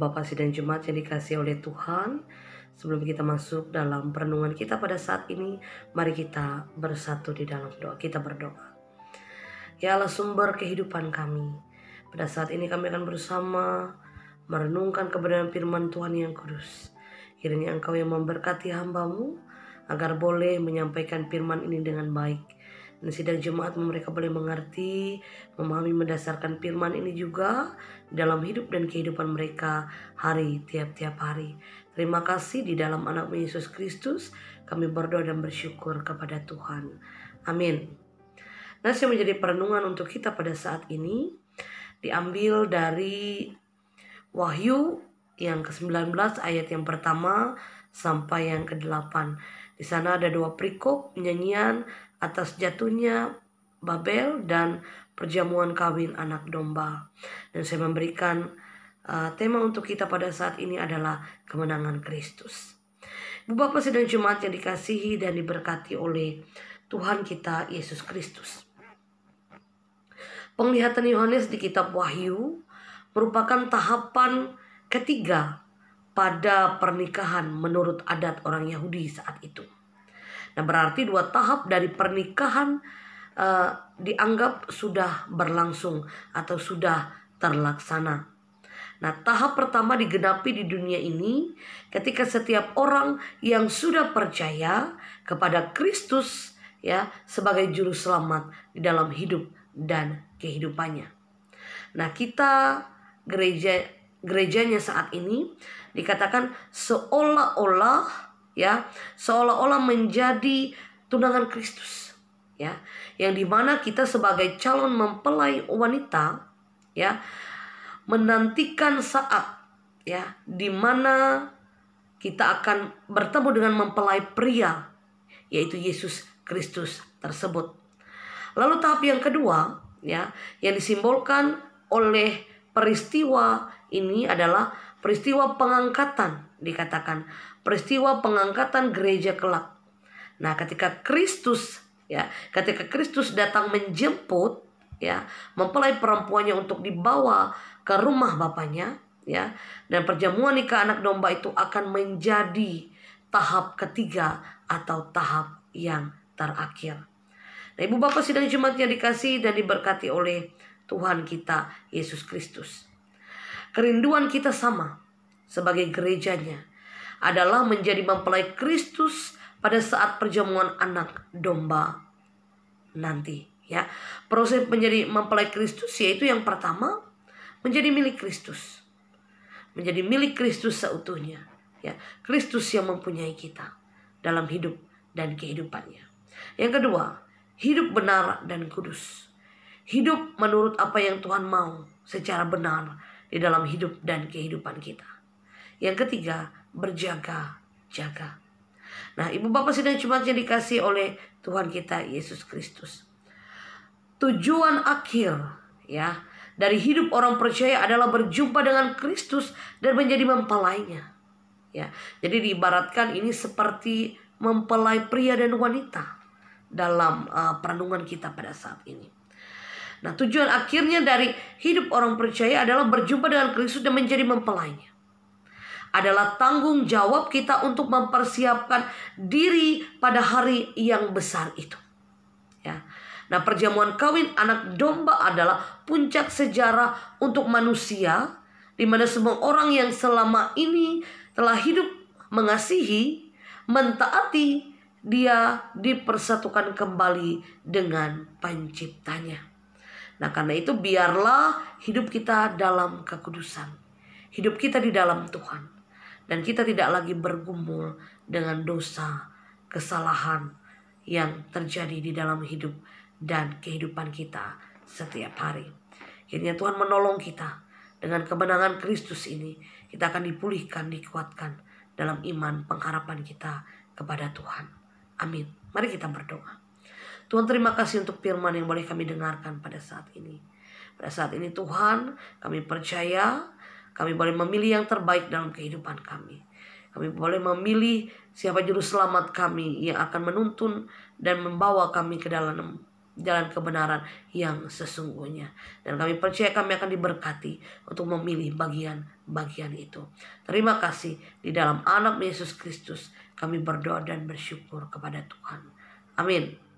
Bapak Sidang Jemaat yang dikasihi oleh Tuhan, sebelum kita masuk dalam perenungan kita pada saat ini, mari kita bersatu di dalam doa. Kita berdoa. Ya Allah, sumber kehidupan kami, pada saat ini kami akan bersama merenungkan kebenaran firman Tuhan yang kudus. Kiranya Engkau yang memberkati hamba-Mu agar boleh menyampaikan firman ini dengan baik. Dan sidang jemaat mereka boleh mengerti, memahami, mendasarkan firman ini juga dalam hidup dan kehidupan mereka hari tiap-tiap hari. Terima kasih di dalam anak-Mu Yesus Kristus kami berdoa dan bersyukur kepada Tuhan. Amin. Nasi menjadi perenungan untuk kita pada saat ini diambil dari Wahyu yang ke-19 ayat yang pertama sampai yang ke-8. Di sana ada dua perikop nyanyian atas jatuhnya Babel dan perjamuan kawin anak domba. Dan saya memberikan tema untuk kita pada saat ini adalah kemenangan Kristus. Ibu Bapak Sidang Jemaat yang dikasihi dan diberkati oleh Tuhan kita Yesus Kristus. Penglihatan Yohanes di kitab Wahyu merupakan tahapan ketiga pada pernikahan menurut adat orang Yahudi saat itu. Nah, berarti dua tahap dari pernikahan dianggap sudah berlangsung atau sudah terlaksana. Nah, tahap pertama digenapi di dunia ini ketika setiap orang yang sudah percaya kepada Kristus ya sebagai juru selamat di dalam hidup dan kehidupannya. Nah, kita gerejanya saat ini dikatakan seolah-olah menjadi tunangan Kristus ya, yang dimana kita sebagai calon mempelai wanita ya menantikan saat ya dimana kita akan bertemu dengan mempelai pria, yaitu Yesus Kristus tersebut. Lalu tahap yang kedua ya yang disimbolkan oleh peristiwa ini adalah peristiwa pengangkatan, dikatakan peristiwa pengangkatan gereja kelak. Nah, ketika Kristus datang menjemput ya mempelai perempuannya untuk dibawa ke rumah bapaknya ya, dan perjamuan nikah anak domba itu akan menjadi tahap ketiga atau tahap yang terakhir. Nah, Ibu Bapak Sidang Jemaat yang dikasihi dan diberkati oleh Tuhan kita Yesus Kristus, kerinduan kita sama sebagai gerejanya adalah menjadi mempelai Kristus pada saat perjamuan anak domba nanti ya. Proses menjadi mempelai Kristus yaitu yang pertama menjadi milik Kristus. Menjadi milik Kristus seutuhnya ya. Kristus yang mempunyai kita dalam hidup dan kehidupannya. Yang kedua, hidup benar dan kudus. Hidup menurut apa yang Tuhan mau secara benar di dalam hidup dan kehidupan kita. Yang ketiga, berjaga-jaga. Nah, Ibu Bapak Sidang Jemaat yang dikasihi oleh Tuhan kita Yesus Kristus, tujuan akhir ya dari hidup orang percaya adalah berjumpa dengan Kristus dan menjadi mempelainya ya. Jadi diibaratkan ini seperti mempelai pria dan wanita dalam perenungan kita pada saat ini. Nah, tujuan akhirnya dari hidup orang percaya adalah berjumpa dengan Kristus dan menjadi mempelainya. Adalah tanggung jawab kita untuk mempersiapkan diri pada hari yang besar itu. Ya. Nah, perjamuan kawin anak domba adalah puncak sejarah untuk manusia, di mana semua orang yang selama ini telah hidup mengasihi, mentaati, dia dipersatukan kembali dengan penciptanya. Nah, karena itu biarlah hidup kita dalam kekudusan, hidup kita di dalam Tuhan, dan kita tidak lagi bergumul dengan dosa, kesalahan yang terjadi di dalam hidup dan kehidupan kita setiap hari. Kiranya Tuhan menolong kita dengan kemenangan Kristus ini. Kita akan dipulihkan, dikuatkan dalam iman pengharapan kita kepada Tuhan. Amin. Mari kita berdoa. Tuhan, terima kasih untuk firman yang boleh kami dengarkan pada saat ini. Pada saat ini Tuhan, kami percaya kami boleh memilih yang terbaik dalam kehidupan kami. Kami boleh memilih siapa juru selamat kami yang akan menuntun dan membawa kami ke dalam jalan kebenaran yang sesungguhnya. Dan kami percaya kami akan diberkati untuk memilih bagian-bagian itu. Terima kasih, di dalam anak Yesus Kristus kami berdoa dan bersyukur kepada Tuhan. Amin.